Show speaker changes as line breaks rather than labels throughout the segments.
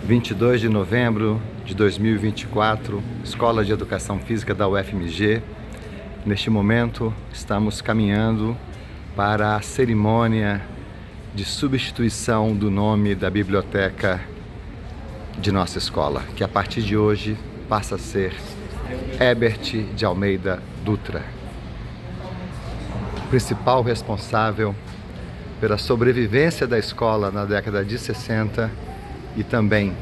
22 de novembro de 2024, Escola de Educação Física da UFMG. Neste momento, estamos caminhando para a cerimônia de substituição do nome da biblioteca de nossa escola, que a partir de hoje passa a ser Herbert de Almeida Dutra, principal responsável pela sobrevivência da escola na década de 60 e também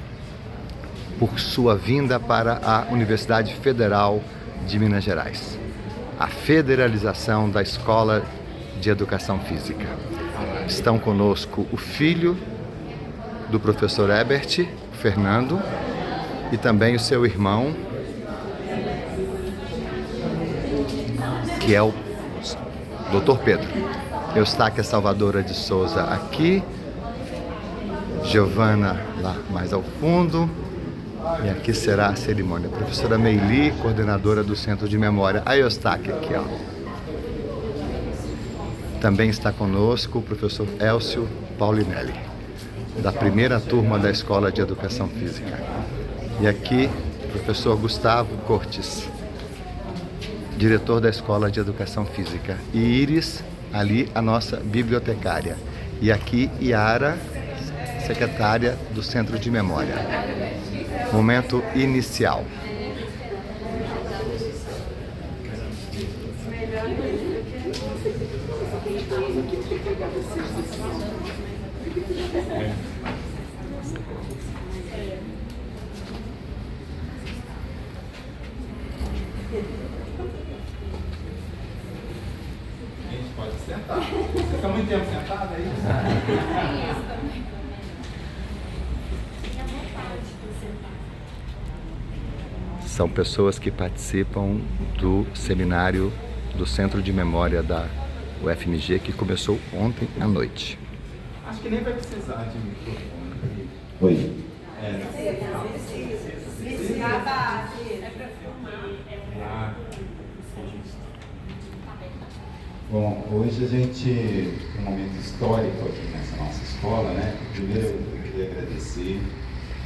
por sua vinda para a Universidade Federal de Minas Gerais. A federalização da Escola de Educação Física. Estão conosco o filho do professor Herbert, Fernando, e também o seu irmão, que é o Dr. Pedro. Eustáquia Salvadora de Souza aqui, Giovana lá mais ao fundo, e aqui será a cerimônia. Professora Meili, coordenadora do Centro de Memória. A Eustáquia aqui, ó. Também está conosco o professor Elcio Paulinelli, da primeira turma da Escola de Educação Física. E aqui, o professor Gustavo Cortes, diretor da Escola de Educação Física. E Iris, ali, a nossa bibliotecária. E aqui, Yara, secretária do Centro de Memória. Momento inicial.
Gente, pode sentar. Você fica muito tempo sentado aí?
São pessoas que participam do seminário do Centro de Memória da UFMG, que começou ontem à noite.
Acho que nem vai precisar de microfone.
Oi. Bom, hoje a gente tem um momento histórico aqui nessa nossa escola, né? Primeiro eu queria agradecer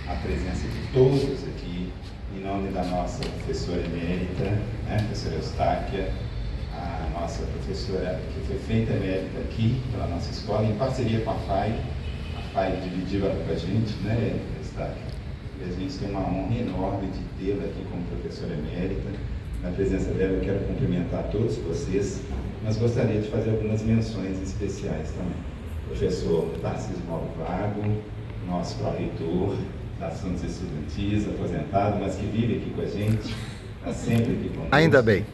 a presença de todos aqui, em nome da nossa professora emérita, né? Professora Eustáquia, a nossa professora que foi feita emérita aqui pela nossa escola, em parceria com a FAI. A FAI dividiu ela com a gente, né, Eustáquia? E a gente tem uma honra enorme de tê-la aqui como professora emérita. Na presença dela, eu quero cumprimentar todos vocês, mas gostaria de fazer algumas menções especiais também. Professor Tarcísio Mauro Vago, nosso pró-reitor da Assuntos Estudantis, aposentado, mas que vive aqui com a gente, está sempre aqui conosco.
Ainda bem.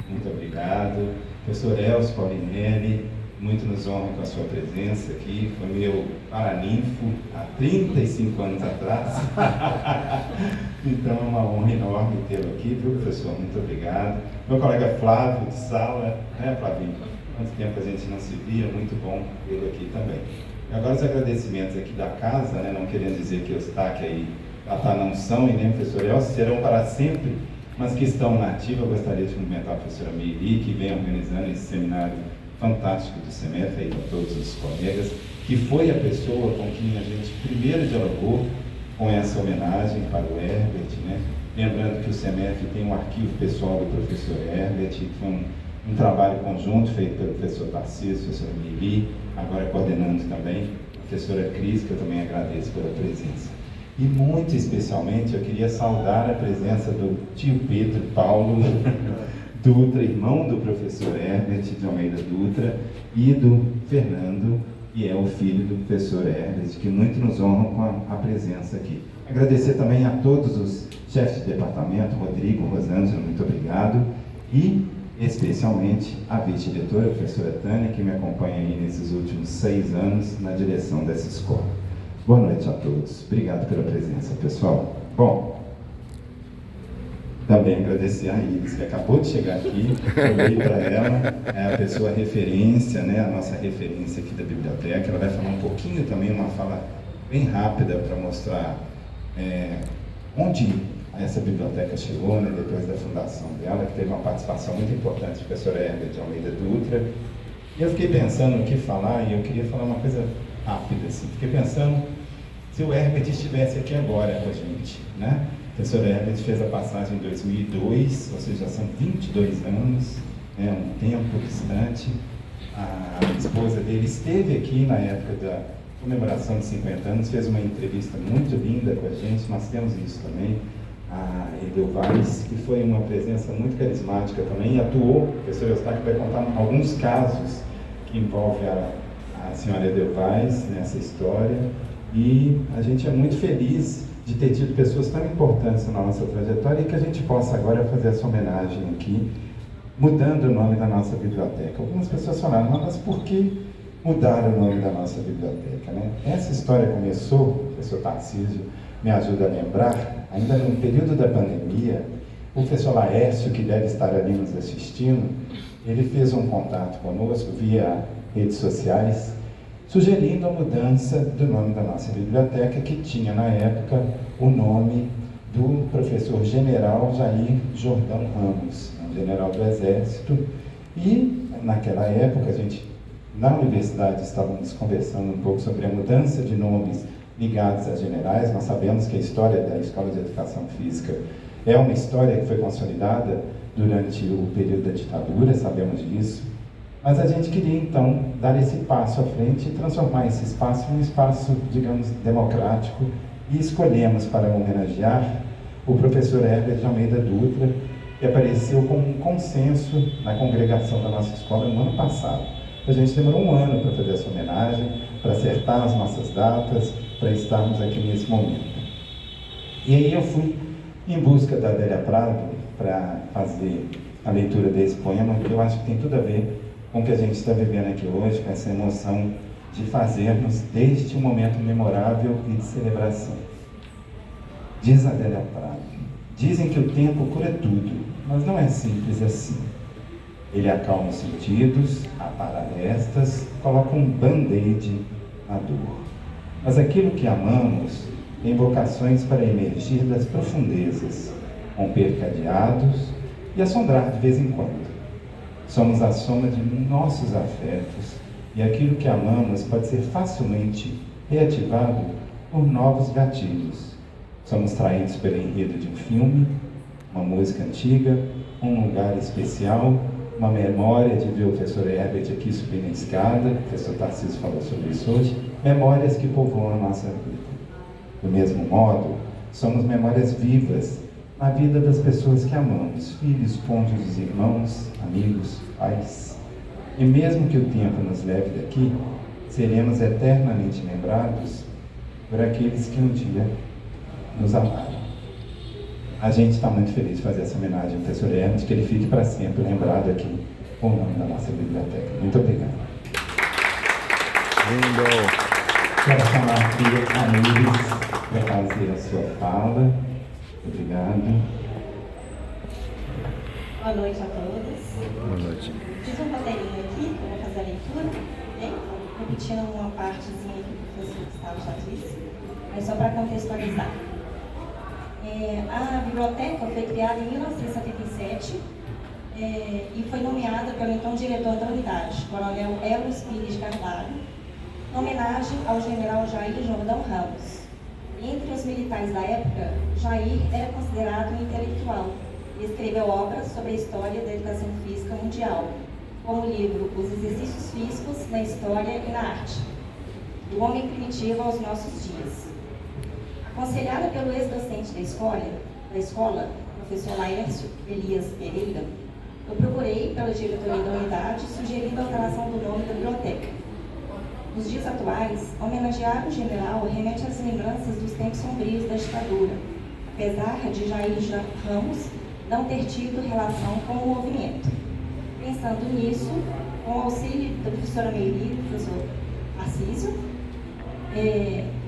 Muito obrigado. Professor Elcio Paulinelli, muito nos honra com a sua presença aqui. Foi meu paraninfo há 35 anos atrás. Então é uma honra enorme tê-lo aqui, viu, professor? Muito obrigado. Meu colega Flávio de sala, né, Flavinho? Quanto tempo a gente não se via, muito bom tê-lo aqui também. E agora os agradecimentos aqui da casa, né, não querendo dizer que Eustáquia e Tatá não são, e nem o professor Elcio serão para sempre, mas que estão na ativa. Eu gostaria de cumprimentar a professora Meili, que vem organizando esse seminário fantástico do CEMEF, aí com todos os colegas, que foi a pessoa com quem a gente primeiro dialogou com essa homenagem para o Herbert, né? Lembrando que o CEMEF tem um arquivo pessoal do professor Herbert, que foi um trabalho conjunto feito pelo professor Tarcísio, professora Meili, agora coordenando também a professora Cris, que eu também agradeço pela presença. E muito especialmente eu queria saudar a presença do tio Pedro Paulo Dutra, irmão do professor Herbert de Almeida Dutra, e do Fernando, que é o filho do professor Herbert, que muito nos honram com a presença aqui. Agradecer também a todos os chefes de departamento, Rodrigo, Rosângela, muito obrigado, e especialmente a vice-diretora, a professora Tânia, que me acompanha aí nesses últimos 6 anos na direção dessa escola. Boa noite a todos. Obrigado pela presença, pessoal. Bom, também agradecer a Iris, que acabou de chegar aqui. Olhei para ela, é a pessoa referência, né, a nossa referência aqui da biblioteca. Ela vai falar um pouquinho também, uma fala bem rápida para mostrar onde essa biblioteca chegou, né, depois da fundação dela, que teve uma participação muito importante do professor Herbert de Almeida Dutra. E eu fiquei pensando no que falar, e eu queria falar uma coisa rápida, assim. Fiquei pensando se o Herbert estivesse aqui agora com a gente, né? O professor Herbert fez a passagem em 2002, ou seja, são 22 anos, um tempo distante. A esposa dele esteve aqui na época da comemoração de 50 anos, fez uma entrevista muito linda com a gente. Nós temos isso também, a Edelweiss, que foi uma presença muito carismática também, e atuou. O professor Eustáquio vai contar alguns casos que envolvem a senhora Edelweiss nessa história, e a gente é muito feliz de ter tido pessoas tão importantes na nossa trajetória e que a gente possa agora fazer essa homenagem aqui, mudando o nome da nossa biblioteca. Algumas pessoas falaram, mas por que mudar o nome da nossa biblioteca, né? Essa história começou, o professor Tarcísio me ajuda a lembrar, ainda no período da pandemia. O professor Laércio, que deve estar ali nos assistindo, ele fez um contato conosco via redes sociais, sugerindo a mudança do nome da nossa biblioteca, que tinha na época o nome do professor general Jair Jordão Ramos, um general do Exército. E naquela época a gente, na universidade, estávamos conversando um pouco sobre a mudança de nomes ligados a generais. Nós sabemos que a história da Escola de Educação Física é uma história que foi consolidada durante o período da ditadura, sabemos disso. Mas a gente queria, então, dar esse passo à frente e transformar esse espaço em um espaço, digamos, democrático, e escolhemos para homenagear o professor Herbert de Almeida Dutra, que apareceu com um consenso na congregação da nossa escola no ano passado. A gente demorou um ano para fazer essa homenagem, para acertar as nossas datas, para estarmos aqui nesse momento. E aí eu fui em busca da Adélia Prado para fazer a leitura desse poema, que eu acho que tem tudo a ver com o que a gente está vivendo aqui hoje, com essa emoção de fazermos deste um momento memorável e de celebração. Diz Adélia Prado: dizem que o tempo cura tudo, mas não é simples assim. Ele acalma os sentidos, apara arestas, coloca um band-aid na dor. Mas aquilo que amamos tem vocações para emergir das profundezas, romper cadeados e assombrar de vez em quando. Somos a soma de nossos afetos, e aquilo que amamos pode ser facilmente reativado por novos gatilhos. Somos traídos pelo enredo de um filme, uma música antiga, um lugar especial, uma memória de ver o professor Herbert aqui subir na escada. O professor Tarcísio falou sobre isso hoje. Memórias que povoam a nossa vida. Do mesmo modo, somos memórias vivas na vida das pessoas que amamos, filhos, cônjuges, irmãos, amigos, pais. E mesmo que o tempo nos leve daqui, seremos eternamente lembrados por aqueles que um dia nos amaram. A gente está muito feliz de fazer essa homenagem ao professor Herbert, que ele fique para sempre lembrado aqui com o nome da nossa biblioteca. Muito obrigado.
Lindo!
Quero chamar aqui a Iris para fazer a sua fala. Obrigado.
Boa noite a todos.
Boa noite.
Fiz um roteirinho aqui, eu vou fazer a leitura, ok? Repetindo uma partezinha que o professor Gustavo já disse, mas só para contextualizar. A biblioteca foi criada em 1977 e foi nomeada pelo então diretor da unidade, Coronel Elos Pires Carvalho, em homenagem ao general Jair Jordão Ramos. Entre os militares da época, Jair era considerado um intelectual e escreveu obras sobre a história da educação física mundial, como o livro Os Exercícios Físicos na História e na Arte, do Homem Primitivo aos Nossos Dias. Aconselhada pelo ex-docente da escola, professor Laércio Elias Pereira, eu procurei pela diretoria da unidade sugerindo a alteração do nome da biblioteca. Nos dias atuais, homenagear o general remete às lembranças dos tempos sombrios da ditadura, apesar de Jair Ramos não ter tido relação com o movimento. Pensando nisso, com o auxílio da professora Meili e do professor Tarcísio,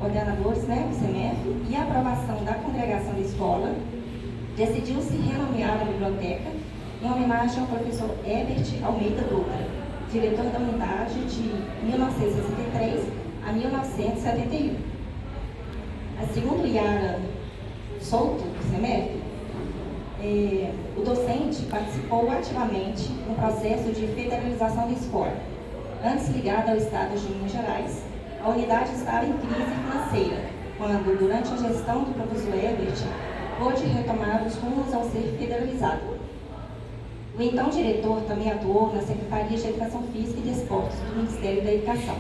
ordenadores, do CMF, e a aprovação da congregação da escola, decidiu-se renomear a biblioteca em homenagem ao professor Herbert Almeida Dutra, diretor da unidade de 1963 a 1971. Segundo Yara Souto, do CMF, o docente participou ativamente no processo de federalização da escola. Antes ligada ao estado de Minas Gerais, a unidade estava em crise financeira quando, durante a gestão do professor Herbert, pôde retomar os rumos ao ser federalizado. O então diretor também atuou na Secretaria de Educação Física e Desportos do Ministério da Educação.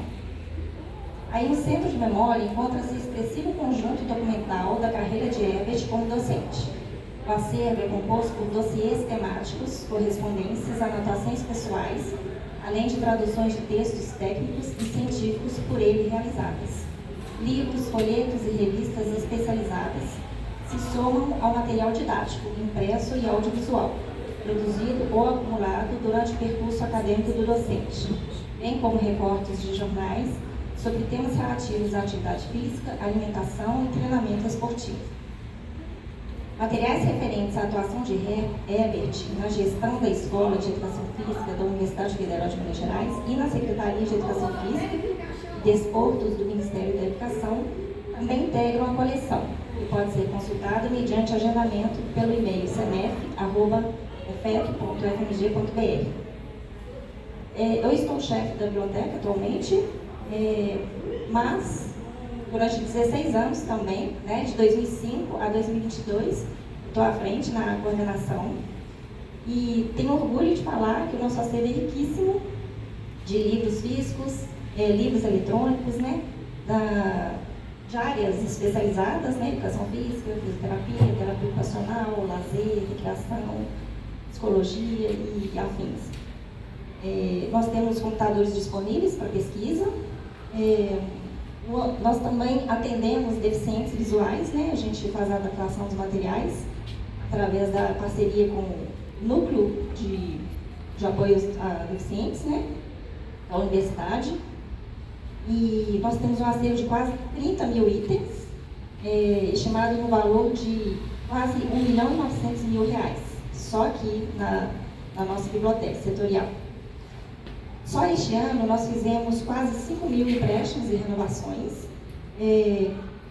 Aí no Centro de Memória encontra-se expressivo conjunto documental da carreira de Herbert como docente. O acervo é composto por dossiês temáticos, correspondências, anotações pessoais, além de traduções de textos técnicos e científicos por ele realizadas. Livros, folhetos e revistas especializadas se somam ao material didático, impresso e audiovisual, produzido ou acumulado durante o percurso acadêmico do docente, bem como recortes de jornais sobre temas relativos à atividade física, alimentação e treinamento esportivo. Materiais referentes à atuação de Herbert na gestão da Escola de Educação Física da Universidade Federal de Minas Gerais e na Secretaria de Educação Física e Desportos do Ministério da Educação também integram a coleção e pode ser consultado mediante agendamento pelo e-mail cnef@efet.fmg.br. Eu estou chefe da biblioteca atualmente, mas durante 16 anos também, né, de 2005 a 2022, estou à frente na coordenação e tenho orgulho de falar que o nosso acervo é riquíssimo de livros físicos, livros eletrônicos, né, de áreas especializadas, né, educação física, fisioterapia, terapia ocupacional, lazer, recreação, psicologia e afins. Nós temos computadores disponíveis para pesquisa. Nós também atendemos deficientes visuais, né? A gente faz a adaptação dos materiais através da parceria com o Núcleo de Apoio a Deficientes, né? Da universidade. E nós temos um acervo de quase 30 mil itens, estimado no valor de quase R$1.900.000, só aqui na nossa biblioteca setorial. Só este ano nós fizemos quase 5 mil empréstimos e renovações,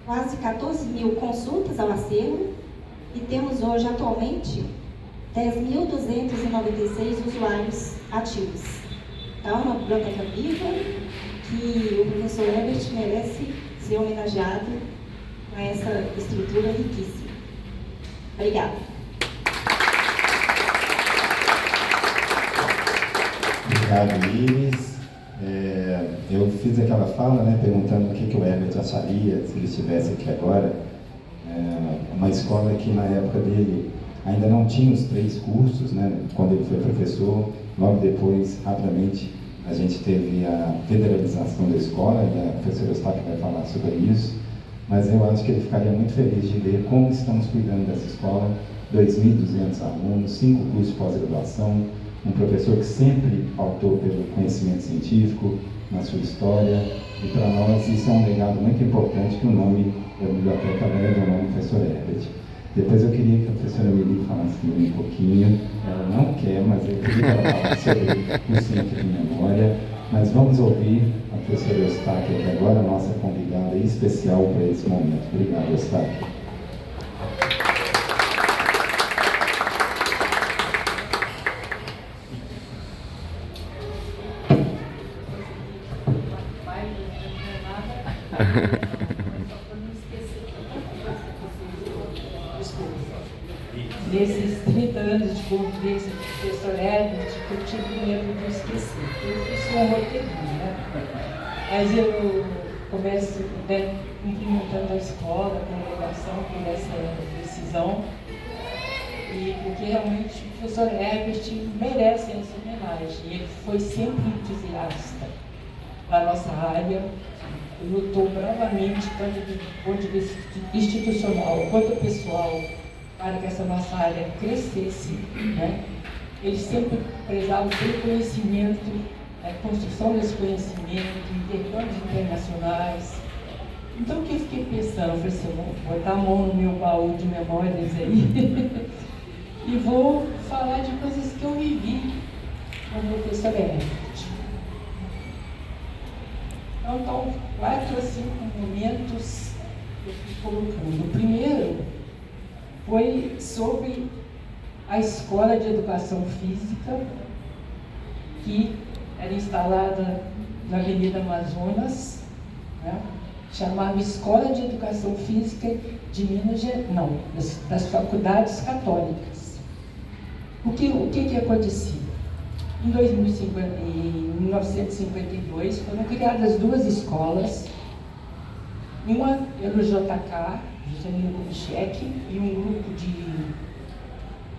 quase 14 mil consultas ao acervo e temos hoje atualmente 10.296 usuários ativos. Então, uma biblioteca viva que o professor Herbert merece ser homenageado com essa estrutura riquíssima. Obrigada.
Obrigado, Iris. Eu fiz aquela fala, né, perguntando o que o Herbert acharia se ele estivesse aqui agora. Uma escola que na época dele ainda não tinha os 3 cursos, né, quando ele foi professor. Logo depois, rapidamente, a gente teve a federalização da escola, e a professora Eustáquio vai falar sobre isso. Mas eu acho que ele ficaria muito feliz de ver como estamos cuidando dessa escola. 2.200 alunos, 5 cursos de pós-graduação, um professor que sempre pautou pelo conhecimento científico, na sua história, e para nós isso é um legado muito importante que o nome da biblioteca leva o nome do professor Herbert. Depois eu queria que a professora Meli falasse também um pouquinho, ela não quer, mas eu queria que ela falasse sobre o Centro de Memória, mas vamos ouvir a professora Eustáquio aqui agora, a nossa convidada especial para esse momento. Obrigado, Eustáquio.
Nesses 30 anos de convivência com o professor Herbert, eu tive medo de esquecer. Eu sou um roteirinho, né? Mas eu começo, né, cumprimentando a escola, a congregação por essa decisão. E porque realmente o professor Herbert merece essa homenagem. Ele foi sempre entusiasta da nossa área, lutou bravamente, tanto do ponto de vista institucional quanto pessoal, para que essa nossa área crescesse, né? Ele sempre prezava pelo conhecimento, construção desse conhecimento, intercâmbios internacionais. Então, o que eu fiquei pensando? Eu falei assim, vou botar a mão no meu baú de memórias aí e vou falar de coisas que eu vivi com o professor Herbert. Então, 4 a 5 momentos que eu fui colocando. O primeiro foi sobre a Escola de Educação Física, que era instalada na Avenida Amazonas, né? chamava Escola de Educação Física de Minas Gerais, não, das Faculdades Católicas. O que acontecia? Em 1952 foram criadas duas escolas, uma pelo JK, José Miro Kubitschek, e um grupo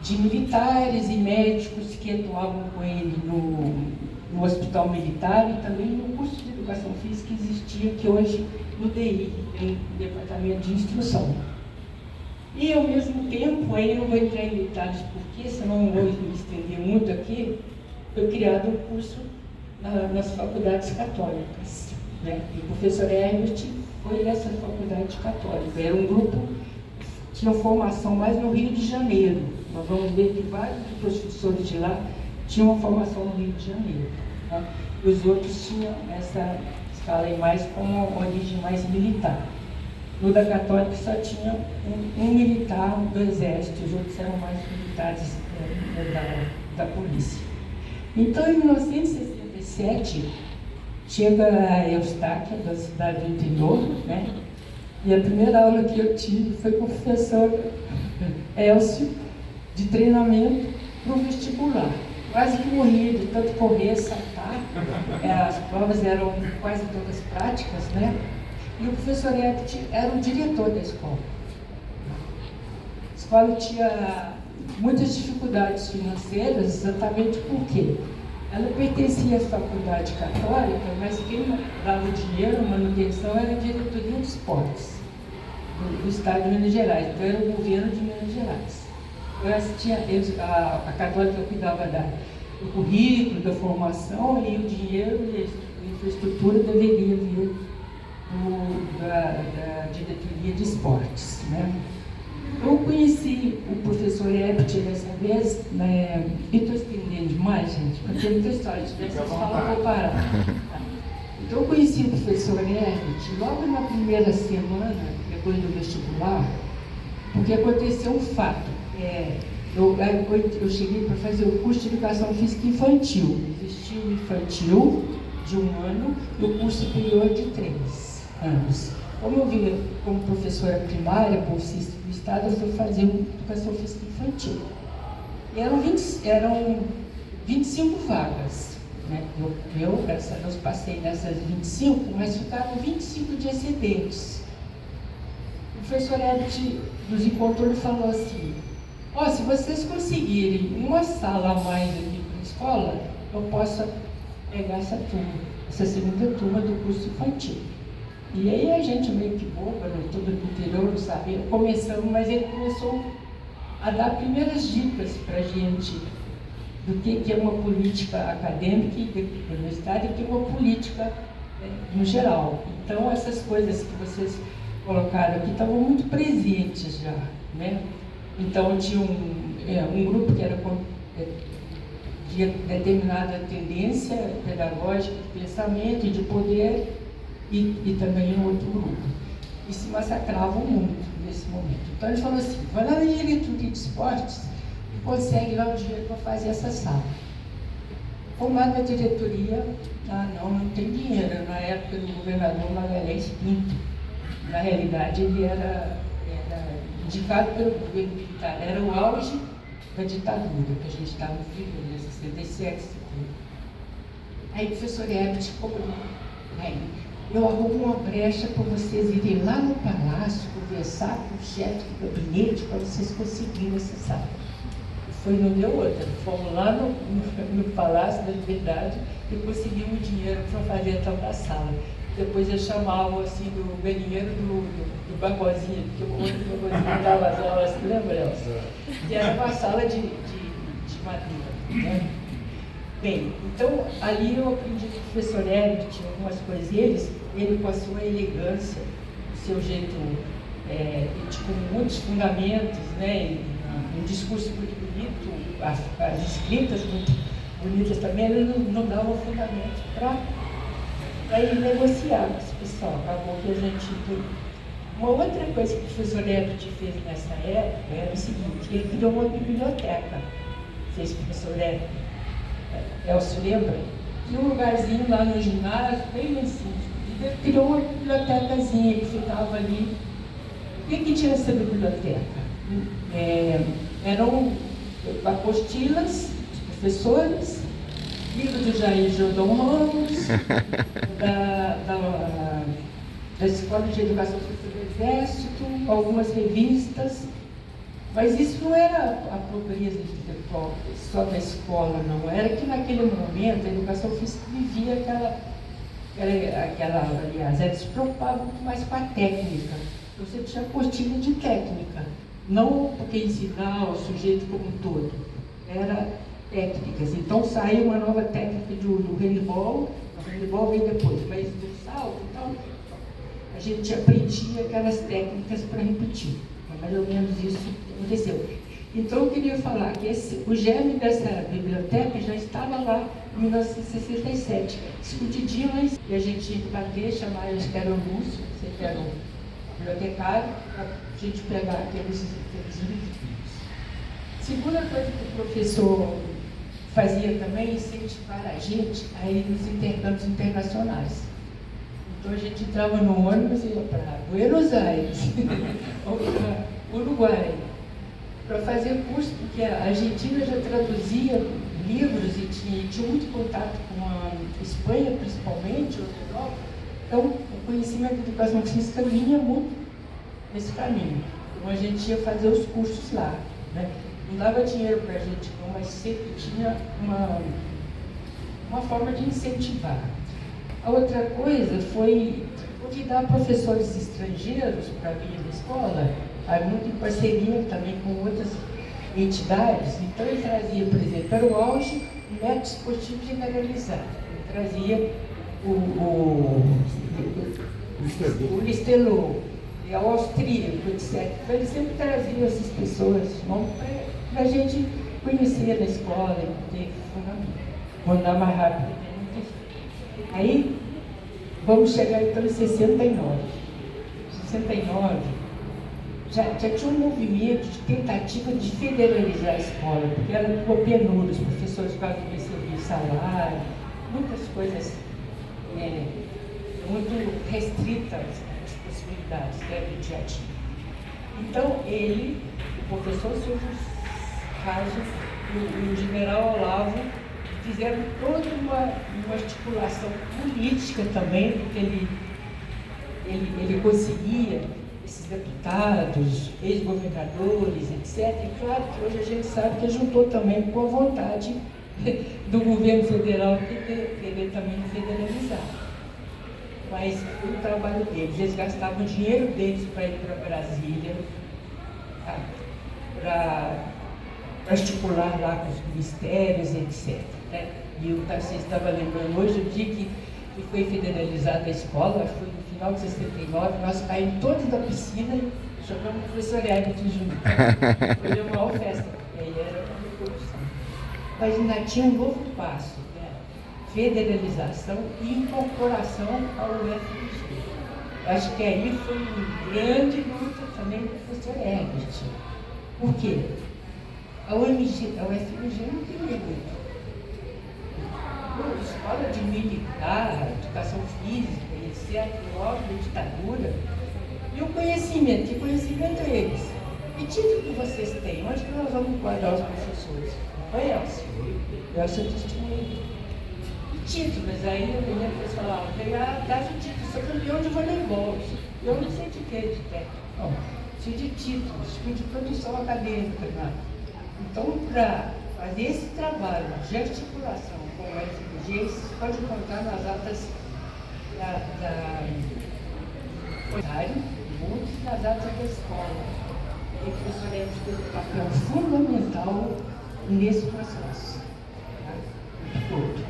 de militares e médicos que atuavam com ele no Hospital Militar e também no curso de Educação Física que existia, que hoje no DI, tem Departamento de Instrução. E ao mesmo tempo, aí não vou entrar em detalhes porque, senão não vou me estender muito aqui, foi criado um curso nas faculdades católicas, né? E o professor Herbert foi dessa faculdade católica. Era um grupo que tinha formação mais no Rio de Janeiro. Nós vamos ver que vários professores de lá tinham uma formação no Rio de Janeiro, né? E os outros tinham essa escala aí mais com uma origem mais militar. No da Católica só tinha um militar do Exército, os outros eram mais militares da polícia. Então, em 1967, chega a Eustáquia, da cidade do interior, né? E a primeira aula que eu tive foi com o professor Elcio, de treinamento para o vestibular. Quase que morria de tanto correr, saltar. As provas eram quase todas práticas, né? E o professor Herbert era o diretor da escola. A escola tinha muitas dificuldades financeiras, exatamente porque ela pertencia à faculdade católica, mas quem dava o dinheiro, a manutenção, era a diretoria de esportes do estado de Minas Gerais, então era o governo de Minas Gerais. A católica cuidava do currículo, da formação, e o dinheiro e a infraestrutura deveria vir da diretoria de esportes, né? Eu conheci o professor Herbert dessa vez, né? E estou estendendo demais, gente, porque tem muita história, se vocês falam, eu vou parar. Então eu conheci o professor Herbert logo na primeira semana, depois do vestibular, porque aconteceu um fato. Eu cheguei para fazer o curso de Educação Física Infantil. Existia o infantil de 1 ano e o curso superior de 3 anos. Como eu vinha como professora primária, bolsista do Estado, eu fui fazer Educação Física Infantil. E eram 25 vagas, né? Eu, graças a Deus, passei nessas 25, mas ficaram 25 de excedentes. O professor Herbert nos encontrou e falou assim: se vocês conseguirem uma sala a mais aqui para a escola, eu posso pegar essa segunda turma do curso infantil. E aí a gente meio que boba, né? Todo do interior não sabia, começamos, mas ele começou a dar primeiras dicas para a gente do que é uma política acadêmica e universitária e que é uma política no geral. Então essas coisas que vocês colocaram aqui estavam muito presentes já, né? Então tinha um grupo que era de determinada tendência pedagógica, de pensamento e de poder, e também um outro grupo. E se massacravam muito nesse momento. Então ele falou assim: vai lá na diretoria de esportes e consegue lá o dinheiro para fazer essa sala. Fomos lá na diretoria, não tem dinheiro. Na época do governador Magalhães Pinto. Na realidade ele era indicado pelo governo militar, era o auge da ditadura que a gente estava vivendo, em 67, 70. Aí o professor Herbert cobrou: eu arrumo uma brecha para vocês irem lá no palácio conversar com o chefe do gabinete para vocês conseguirem essa sala. Foi, não deu outra. Fomos lá no Palácio da Liberdade e conseguimos dinheiro para fazer a tal da sala. Depois eles chamavam assim do galinheiro do Barbosinha, porque o outro Barbosinha dava as aulas, lembra, Elsa? Que era uma sala de madeira, né? Bem, então ali eu aprendi com o professor Herbert algumas coisas. Ele com a sua elegância, o seu jeito, com muitos fundamentos, né? Um discurso muito bonito, as escritas muito bonitas também, ele não dava fundamento para ir negociar com esse pessoal. Acabou que a gente tem. Uma outra coisa que o professor Herbert fez nessa época era o seguinte: ele criou uma biblioteca. Fez o professor Herbert. Elcio lembra? E um lugarzinho lá no ginásio, bem lá em cima, Ele criou uma bibliotecazinha que ficava ali. O que tinha essa biblioteca? Eram apostilas de professores, livro do Jair Jordão Ramos, da Escola de Educação Física do Exército, algumas revistas, mas isso não era a pobreza intelectual só da escola, não. Era que naquele momento a educação física vivia aliás, eles se preocupavam muito mais com a técnica. Você tinha apostila de técnica, não porque ensinar o sujeito como um todo, era técnicas. Então saiu uma nova técnica do handball, o handball veio depois, mas do salto, então a gente aprendia aquelas técnicas para repetir. Mais ou menos isso que aconteceu. Então eu queria falar que o germe dessa biblioteca já estava lá em 1967, escondidinho, mas a gente tinha que bater, chamar, acho que era o Lúcio, você que era o bibliotecário, para a gente pegar aqueles livrinhos. Segunda coisa que o professor fazia também é incentivar a gente a ir nos intercâmbios internacionais. Então a gente entrava no ônibus e ia para Buenos Aires, ou para Uruguai, para fazer curso, porque a Argentina já traduzia livros e tinha muito contato com a Espanha, principalmente, ou a Europa. Então o conhecimento da educação física vinha muito nesse caminho. Então a gente ia fazer os cursos lá, né? Não dava dinheiro para a gente não, mas sempre tinha uma forma de incentivar. A outra coisa foi convidar professores estrangeiros para vir na escola, muito em parceria também com outras entidades. Então ele trazia, por exemplo, para o auge, um método esportivo generalizado. Ele trazia o Listelot, o austríaco, etc. Então ele sempre trazia essas pessoas para a gente conhecer na escola e ter fundamento. Vou andar mais rápido. Aí, vamos chegar então em 69. 69, já tinha um movimento de tentativa de federalizar a escola, porque era uma penúria, os professores quase não recebiam salário, muitas coisas muito restritas as possibilidades que ele já tinha. Então, ele, o professor Silvio Raso e o general Olavo fizeram toda uma articulação política também, porque ele conseguia esses deputados, ex-governadores, etc. E claro que hoje a gente sabe que juntou também com a vontade do governo federal de querer também federalizar. Mas o trabalho deles, eles gastavam o dinheiro deles para ir para Brasília, para articular lá com os ministérios, etc. Né? E o Tarcísio estava lembrando hoje o dia que foi federalizada a escola, acho que foi no final de 69, nós caímos todos da piscina e jogamos o professor Herbert junto. Foi uma maior festa, porque aí era uma revolução. Mas ainda tinha um novo passo, né? Federalização e incorporação ao UFMG. Acho que aí foi uma grande luta também do professor Herbert. Por quê? A UFMG não queria muito. Escola de militar, educação física, etc., logo da ditadura. E o conhecimento, que conhecimento é esse? Que título que vocês têm? Onde que nós vamos enquadrar os professores? Não foi Elcio? Elcio é testemunho. Que títulos? Aí eu lembro que eles falavam, dá o título, sou campeão de voleibol. Eu não sei de quê, de técnico. Não, sei de títulos, de produção acadêmica. Não. Então, para fazer esse trabalho de articulação com o FMG, vocês podem encontrar nas atas muitos nas atas da escola. E o professor Eves teve um papel fundamental nesse processo. Tá? Todo.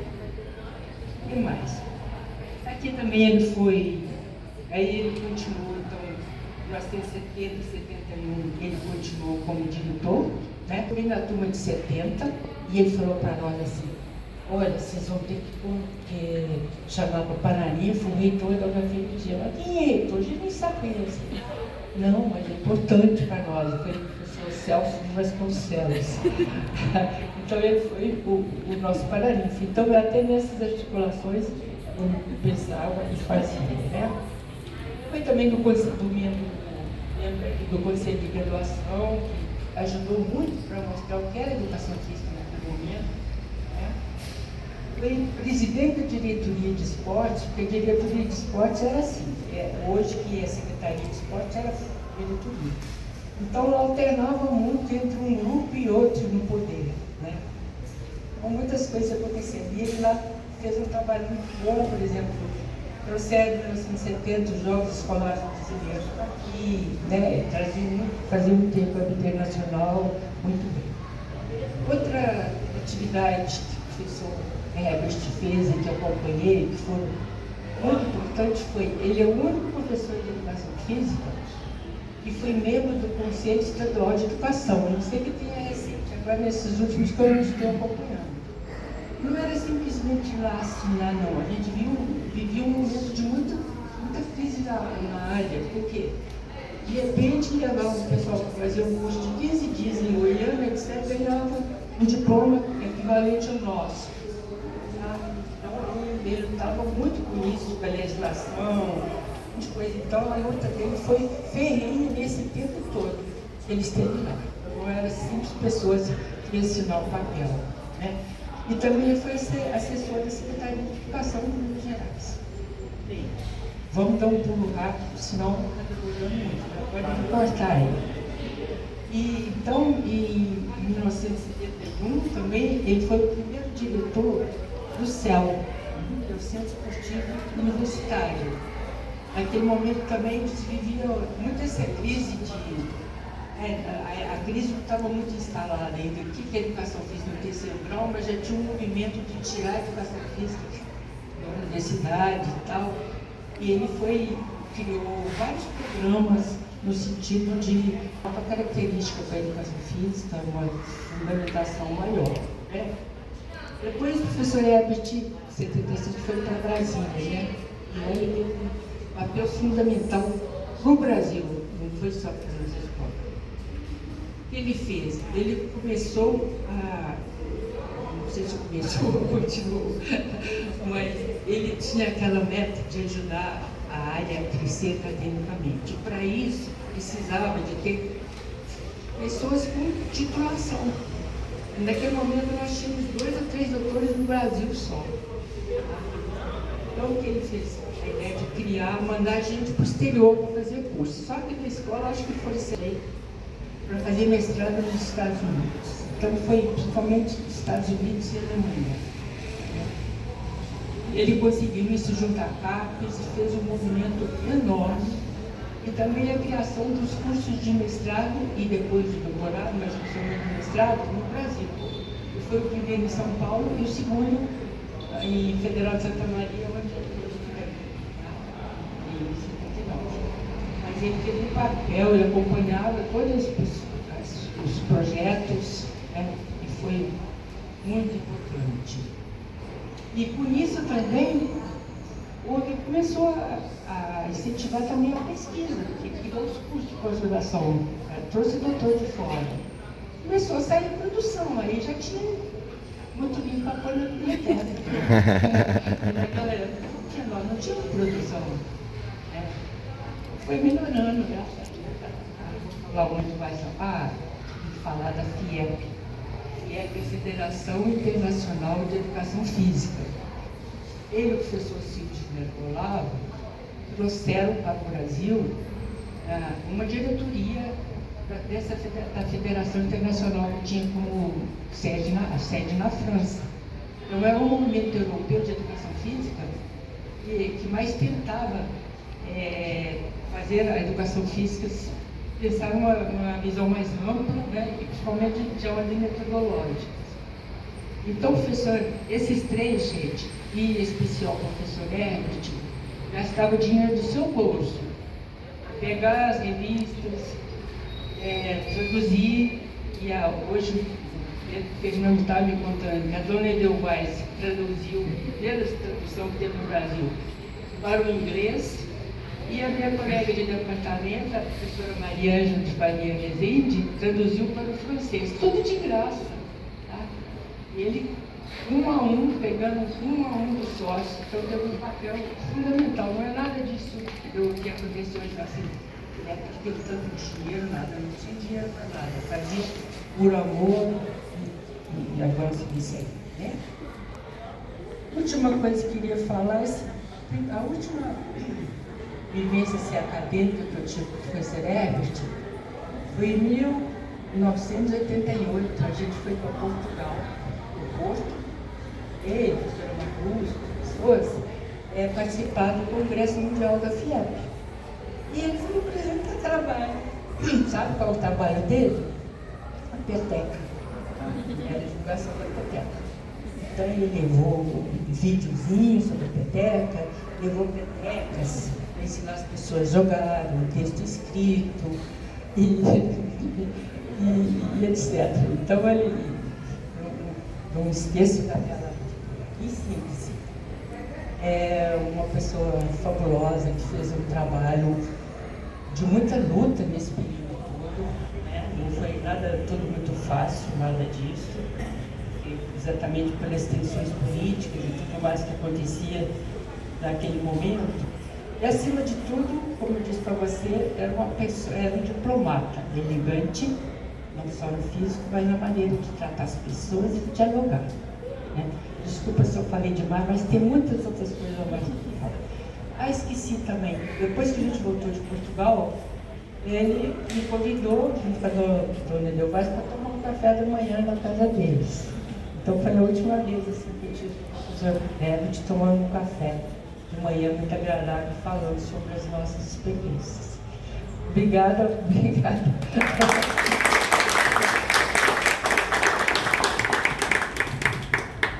E mais? Aqui também ele foi, aí ele continuou, então, em 1970, 71, ele continuou como diretor, né? Foi na turma de 70, e ele falou para nós assim, olha, vocês vão ter que chamar para Paraninfo o reitor da UFMG. Mas quem é reitor? A gente nem sabia. Assim. Não, mas é importante para nós. Foi o professor Celso de Vasconcelos. Então ele foi o nosso Paraninfo. Então até nessas articulações como pensava e fazia, né? Foi também do membro do Conselho de Graduação, que ajudou muito para mostrar o que era educação física naquele momento, né? Foi presidente da diretoria de esportes, porque a diretoria de esportes era assim, hoje que é secretaria de esportes era diretoria. Então ela alternava muito entre um grupo e outro no poder, né? Então muitas coisas aconteceram. E ele lá fez um trabalho muito bom, por exemplo, trouxeram em 1970 os Jogos Escolares Brasileiros aqui, né? Fazia um intercâmbio internacional muito bem. Outra atividade que o professor Herbert fez e que eu acompanhei, que foi muito importante, foi ele é o único professor de educação física que foi membro do Conselho Estadual de Educação. Eu não sei que tenha recente, agora nesses últimos que eu não estou acompanhando. Não era simplesmente ir lá assinar, não. A gente vivia um momento de muita crise na área, porque de repente levavam o pessoal para fazer um curso de 15 dias em Goiânia, etc., ganhava um diploma equivalente ao nosso. Então ele estava muito com isso, com a legislação, de coisa. Então a luta dele foi ferrenha nesse tempo todo que ele esteve lá. Não era simples pessoas que iam assinar o papel, né? E também foi assessor da Secretaria de Educação de Minas Gerais. Bem, vamos dar um pulo rápido, senão está demorando muito, pode cortar ele. E então, em 1971 também, ele foi o primeiro diretor do CEL, que é o Centro Esportivo Universitário. Naquele momento também se vivia muito essa crise a crise não estava muito instalada ainda. O que é educação física no terceiro grau, mas já tinha um movimento de tirar a educação física da universidade e tal. E ele criou vários programas no sentido de uma característica para a educação física, uma fundamentação maior, né? Depois o professor Herbert, em 76, foi para Brasília, né? E aí ele teve um papel fundamental para o Brasil, não foi só para as escolas. O que ele fez? Ele começou não sei se começou ou continuou, mas ele tinha aquela meta de ajudar a área a crescer academicamente. Para isso, precisava de ter pessoas com titulação. Naquele momento, nós tínhamos 2 ou 3 doutores no Brasil só. Então, o que ele fez? A ideia de criar, mandar gente para o exterior para fazer curso. Só que na escola, acho que foi eleito para fazer mestrado nos Estados Unidos. Então, foi principalmente nos Estados Unidos e Alemanha. Ele conseguiu isso juntar CAPES e fez um movimento enorme. E também a criação dos cursos de mestrado e depois do doutorado, mas principalmente de mestrado, no Brasil. E foi o primeiro em São Paulo e o segundo em Federal de Santa Maria, onde eu estudei, em 79. Mas ele teve um papel, ele acompanhava todos os projetos, né, e foi muito importante. E com isso também, ele começou a incentivar também a pesquisa, porque criou os cursos de pós-graduação, trouxe doutor de fora. Começou a sair produção, aí já tinha muito livro para pôr na biblioteca. Naquela época, nós não tínhamos produção. Né? Foi melhorando, graças a Deus. Vou falar muito mais. Falar da FIEP. FIEP é a Federação Internacional de Educação Física. Ele e o professor Silvio Olavo trouxeram para o Brasil uma diretoria da Federação Internacional que tinha como sede na França. Então era um movimento europeu de educação física que mais tentava fazer a educação física pensar uma visão mais ampla, né, e principalmente de ordem metodológica. Então, professor, esses 3, gente, e em especial o professor Herbert, gastava dinheiro do seu bolso, pegar as revistas, traduzir, e hoje o Fernando está me contando que a dona Edelweiss traduziu a primeira tradução que teve no Brasil para o inglês, e a minha colega de departamento, a professora Maria Ângela de Faria Rezende, traduziu para o francês, tudo de graça. Tá? E ele um a um, pegando um a um dos sócios. Então teve um papel fundamental. Não é nada disso que aconteceu assim, né, que teve tanto dinheiro, nada. Não tinha dinheiro para nada. Fazia por amor e agora se disse aí, né? Última coisa que eu queria falar, a última vivência assim, acadêmica que eu tive com o professor Herbert foi em 1988. A gente foi para Portugal, no Porto, ele, a professora Marcos, pessoas, participar do Congresso Mundial da FIAP. E ele foi apresentar trabalho. Sabe qual é o trabalho dele? A peteca. Era a divulgação da peteca. Então ele levou videozinhos sobre a peteca, levou petecas para ensinar as pessoas a jogar, um texto escrito e etc. Então ele, não esqueço daquela síntese. É uma pessoa fabulosa que fez um trabalho de muita luta nesse período todo, né? Não foi nada tudo muito fácil, nada disso. Exatamente pelas tensões políticas e tudo mais que acontecia naquele momento. E, acima de tudo, como eu disse para você, era uma pessoa, era um diplomata, elegante, não só no físico, mas na maneira de tratar as pessoas e de dialogar, né? Desculpa se eu falei demais, mas tem muitas outras coisas a mais que falar. Ah, esqueci também, depois que a gente voltou de Portugal, ele me convidou, junto com a dona Edelvaz, para tomar um café da manhã na casa deles. Então foi a última vez assim, que eu tive com o professor Herbert tomando um café de manhã muito agradável, falando sobre as nossas experiências. Obrigada, obrigada.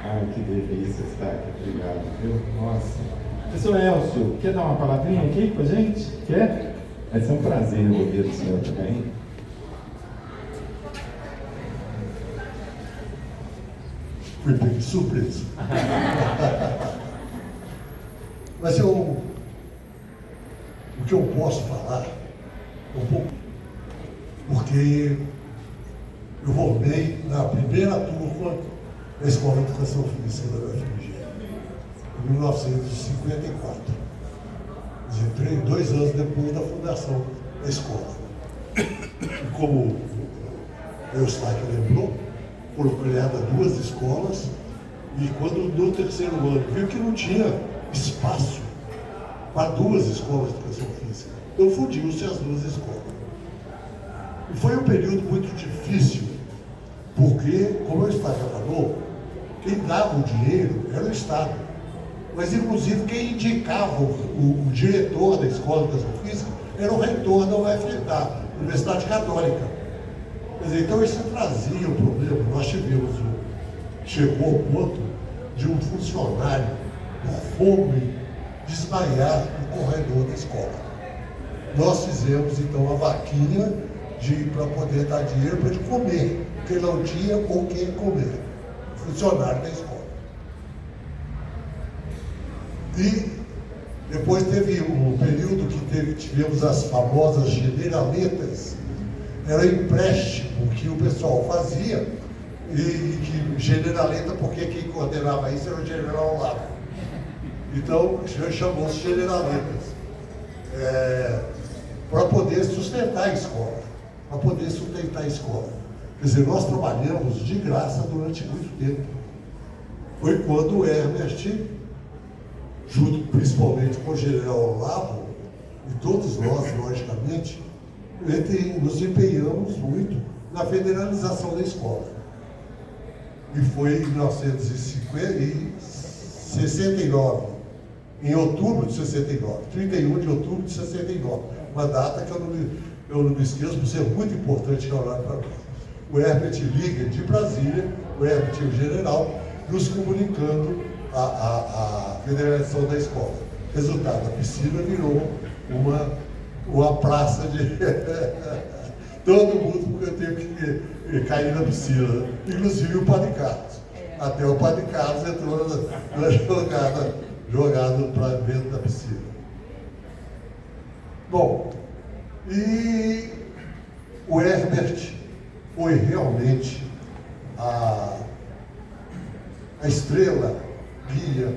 Ai, que delícia estar aqui. Obrigado, viu? Nossa. Professor Elcio, quer dar uma palavrinha aqui com a gente? Quer? Vai ser um prazer ouvir o senhor também.
Fui pego de surpresa. Mas o que eu posso falar um pouco, porque eu formei na primeira turma da Escola de Educação Física da UFMG, em 1954. Entrei 2 anos depois da fundação da escola. E como o Eustáquio lembrou, foram criadas 2 escolas, e quando no terceiro ano viu que não tinha espaço para 2 escolas de educação física, então fundiu-se as 2 escolas. E foi um período muito difícil, porque, como o Eustáquio falou, quem dava o dinheiro era o Estado, mas inclusive quem indicava o diretor da escola de educação física era o reitor da UFMG, da Universidade Católica. Quer dizer, então isso trazia um problema. Nós chegou ao ponto de um funcionário, por fome, desmaiar no corredor da escola. Nós fizemos então a vaquinha para poder dar dinheiro para ele comer, porque não tinha com quem comer, funcionário da escola. E depois teve um período que tivemos as famosas generaletas. Era um empréstimo que o pessoal fazia, e que generaleta, porque quem coordenava isso era o general Olavo. Então, chamou-se generaletas, para poder sustentar a escola, Quer dizer, nós trabalhamos de graça durante muito tempo. Foi quando o Herbert, junto principalmente com o general Olavo, e todos nós, logicamente, nos empenhamos muito na federalização da escola. E foi em 1969, em outubro de 69, 31 de outubro de 69, uma data que eu não me esqueço, por ser muito importante para nós. O Herbert liga de Brasília, o Herbert e o general, nos comunicando a federalização da escola. Resultado, a piscina virou uma praça de todo mundo, porque eu tenho que cair na piscina, inclusive o Padre Carlos. Até o Padre Carlos entrou na jogado para dentro da piscina. Bom, e o Herbert foi realmente a estrela guia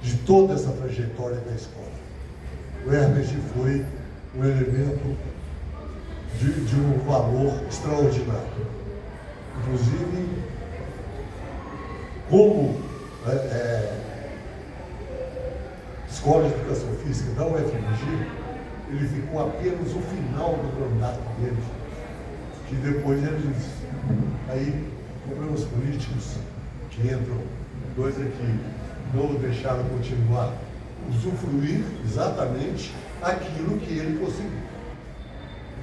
de toda essa trajetória da escola. O Herbert foi um elemento de um valor extraordinário. Inclusive, como Escola de Educação Física da UFMG, ele ficou apenas o final do mandato dele, que depois eles, aí, problemas políticos que entram, dois aqui não o deixaram continuar, usufruir exatamente aquilo que ele conseguiu.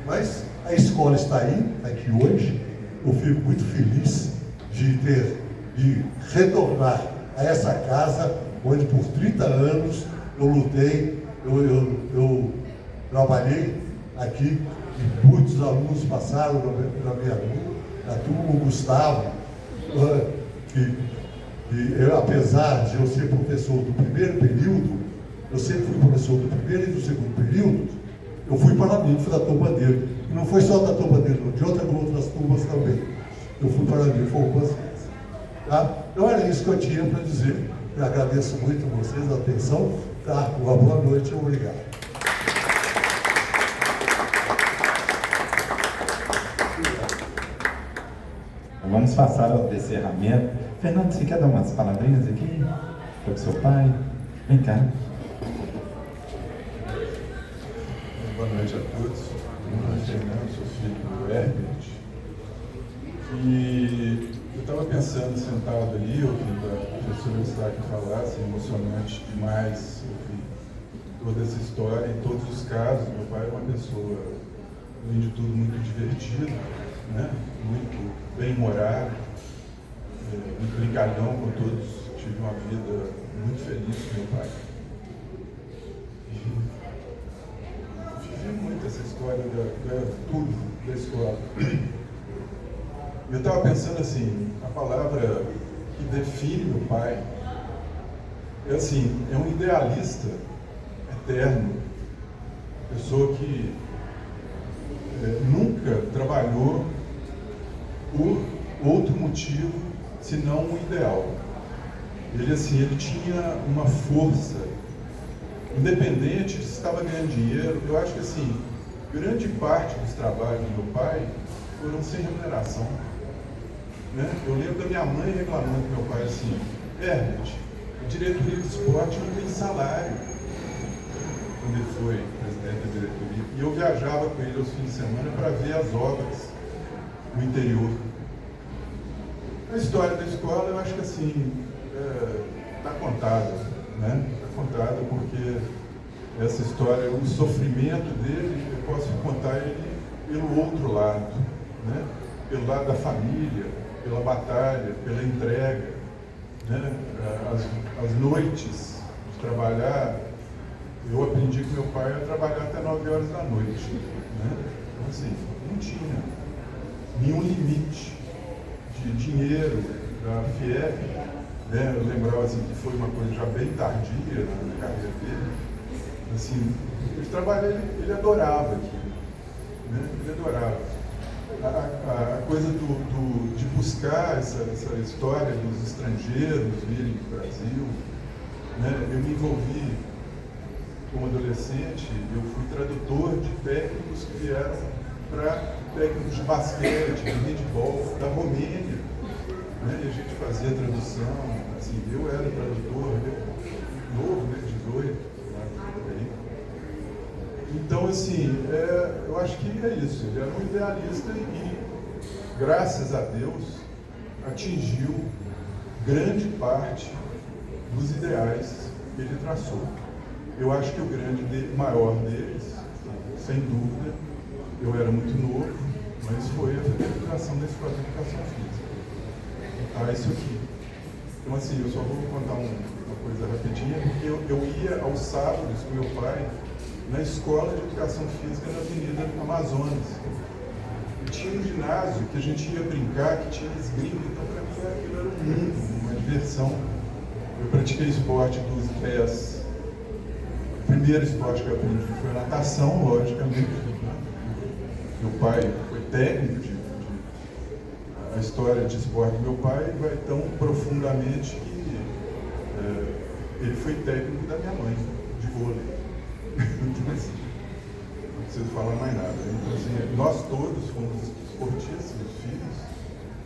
Mas a escola está aí, aqui hoje. Eu fico muito feliz de retornar a essa casa, onde por 30 anos eu lutei, eu trabalhei aqui, e muitos alunos passaram na minha turma, o Gustavo, que eu, apesar de eu ser professor do primeiro período, eu sempre fui professor do primeiro e do segundo período, eu fui paraninfo da turma dele. E não foi só da turma dele, não, de outras turmas também. Eu fui paraninfo algumas vezes. Tá? Então era isso que eu tinha para dizer. Eu agradeço muito a vocês a atenção. Tá? Uma boa noite e obrigado.
Vamos passar ao encerramento. Fernando, você quer dar umas palavrinhas aqui para o seu pai? Vem cá.
Boa noite a todos. Meu nome é Fernando, sou filho do Herbert. E eu estava pensando, sentado ali, ouvindo a professora Eustáquio falar, assim, emocionante demais ouvir toda essa história, em todos os casos. Meu pai é uma pessoa, além de tudo, muito divertido, né? Muito bem-humorado, muito brincalhão com todos. Tive uma vida muito feliz com meu pai. Vivi muito essa história tudo da escola. Eu estava pensando assim, a palavra que define meu pai é assim, é um idealista eterno, pessoa que nunca trabalhou por outro motivo senão o ideal. Ele assim, ele tinha uma força, independente de se estava ganhando dinheiro. Eu acho que assim, grande parte dos trabalhos do meu pai foram sem remuneração. Né? Eu lembro da minha mãe reclamando com meu pai assim: Herbert, a diretoria do esporte não tem salário. Quando ele foi presidente da diretoria. E eu viajava com ele aos fins de semana para ver as obras no interior. A história da escola, eu acho que assim, está contada, né? Está contada porque essa história, o sofrimento dele, eu posso contar ele pelo outro lado, né? Pelo lado da família, pela batalha, pela entrega, né? As noites de trabalhar, eu aprendi com meu pai a trabalhar até 9 horas da noite, né? Então assim, não tinha nenhum limite de dinheiro da FIEP, né? Eu lembrava assim, que foi uma coisa já bem tardia na carreira dele. Assim, ele trabalhava, ele adorava aquilo, né? Ele adorava. A coisa de buscar essa história dos estrangeiros virem para o Brasil, né? Eu me envolvi como adolescente, eu fui tradutor de técnicos que vieram para técnicos de basquete, de handebol, da Romênia, né? E a gente fazia tradução, assim, eu era tradutor, novo, né, 18, por aí. Então, assim, eu acho que é isso, ele era um idealista e, graças a Deus, atingiu grande parte dos ideais que ele traçou. Eu acho que o maior deles, sem dúvida, eu era muito novo, mas foi a educação da Escola de Educação Física. Ah, isso aqui. Então, assim, eu só vou contar uma coisa rapidinha, porque eu ia aos sábados com meu pai na Escola de Educação Física na Avenida Amazonas. E tinha um ginásio que a gente ia brincar, que tinha esgrima, então para mim aquilo era um mundo, uma diversão. Eu pratiquei esporte dos pés. O primeiro esporte que eu aprendi foi a natação, logicamente. Meu pai foi técnico a história de esporte do meu pai vai tão profundamente que ele foi técnico da minha mãe, de vôlei. Então, assim, não preciso falar mais nada. Então, assim, nós todos fomos esportistas, meus filhos.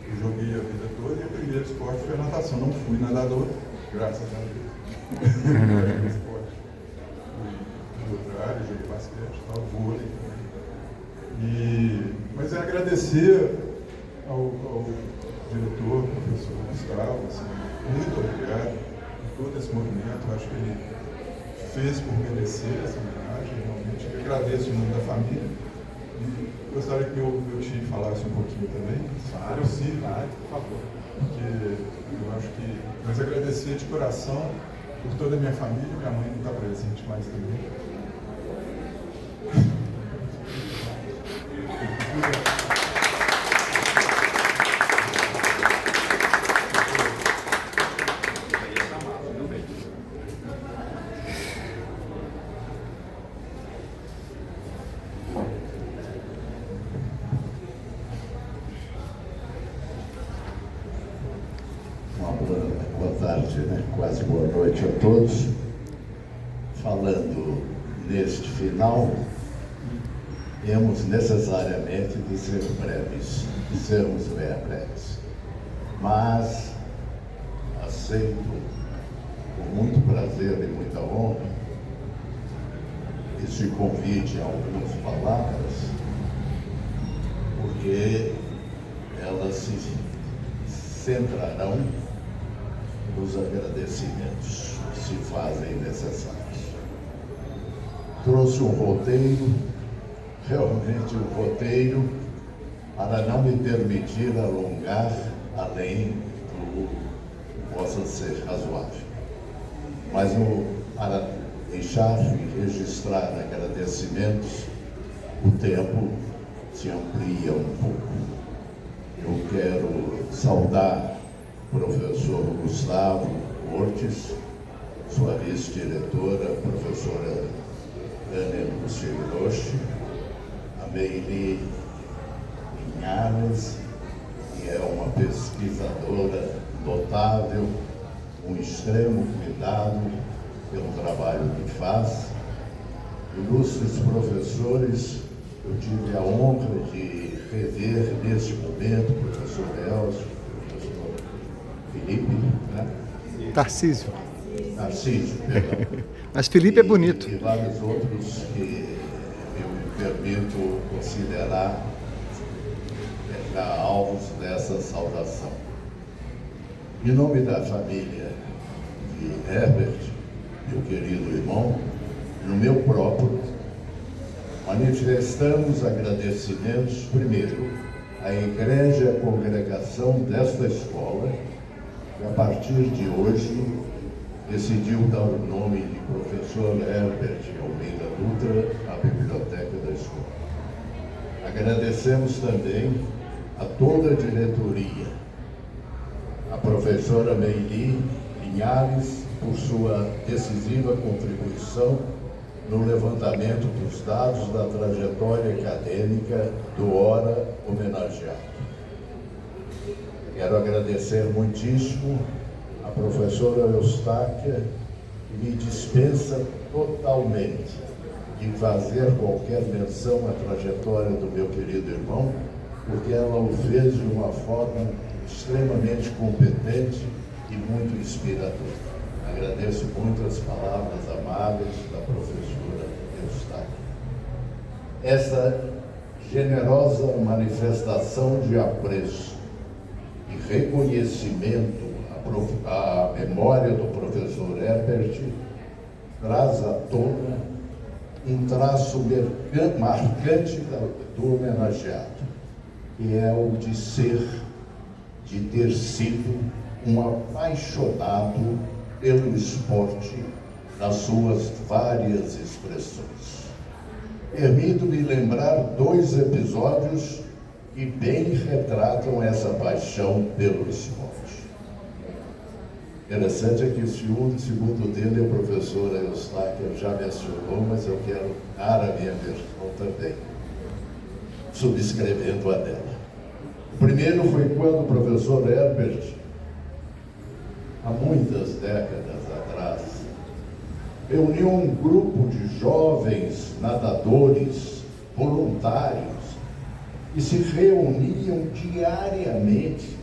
Eu joguei a vida toda e o primeiro esporte foi a natação. Não fui nadador, graças a Deus. Esporte. Fui outra área, joguei basquete, tal, vôlei também. Mas é agradecer ao diretor, professor Gustavo, assim, muito obrigado por todo esse movimento. Acho que ele fez por merecer essa homenagem, realmente. Eu agradeço em nome da família. E gostaria que meu tio falasse um pouquinho também. Claro, sim, por favor. Porque eu acho que. Mas agradecer de coração por toda a minha família. Minha mãe não está presente mais também.
Boa tarde, né? Quase boa noite a todos. Falando neste final, temos necessariamente de ser breves, de sermos bem breves. Mas aceito com muito prazer e muita honra este convite a algumas palavras, porque elas se centrarão nos agradecimentos que se fazem necessários. Trouxe um roteiro, realmente um roteiro, para não me permitir alongar além do que possa ser razoável. Mas para deixar e registrar agradecimentos, o tempo se amplia um pouco. Eu quero saudar o professor Gustavo Ortiz, sua vice-diretora, professora Ana Luciroche, a Meili Linhares, que é uma pesquisadora notável, com extremo cuidado pelo trabalho que faz. Ilustres professores, eu tive a honra de rever neste momento o professor Elcio, o professor Felipe, né?
Tarcísio.
Tarcísio, perdão.
Mas Felipe é bonito.
E vários outros que eu me permito considerar alvos dessa saudação. Em nome da família de Herbert, meu querido irmão, no meu próprio, manifestamos agradecimentos, primeiro, à Igreja e à congregação desta escola, que a partir de hoje decidiu dar o nome de professor Herbert Almeida Dutra à biblioteca da escola. Agradecemos também a toda a diretoria, a professora Meili Linhares, por sua decisiva contribuição no levantamento dos dados da trajetória acadêmica do ora homenageado. Quero agradecer muitíssimo a professora Eustáquia, que me dispensa totalmente de fazer qualquer menção à trajetória do meu querido irmão, porque ela o fez de uma forma extremamente competente e muito inspiradora. Agradeço muito as palavras amáveis da professora Eustáquia. Essa generosa manifestação de apreço e reconhecimento à memória do professor Herbert traz à tona um traço marcante do homenageado, que é o de ter sido um apaixonado pelo esporte nas suas várias expressões. Permito-me lembrar 2 episódios que bem retratam essa paixão pelo esporte. Interessante é que o segundo dele, a professora Eustáquia já mencionou, mas eu quero dar a minha versão também, subscrevendo a dela. O primeiro foi quando o professor Herbert, há muitas décadas atrás, reuniu um grupo de jovens nadadores voluntários que se reuniam diariamente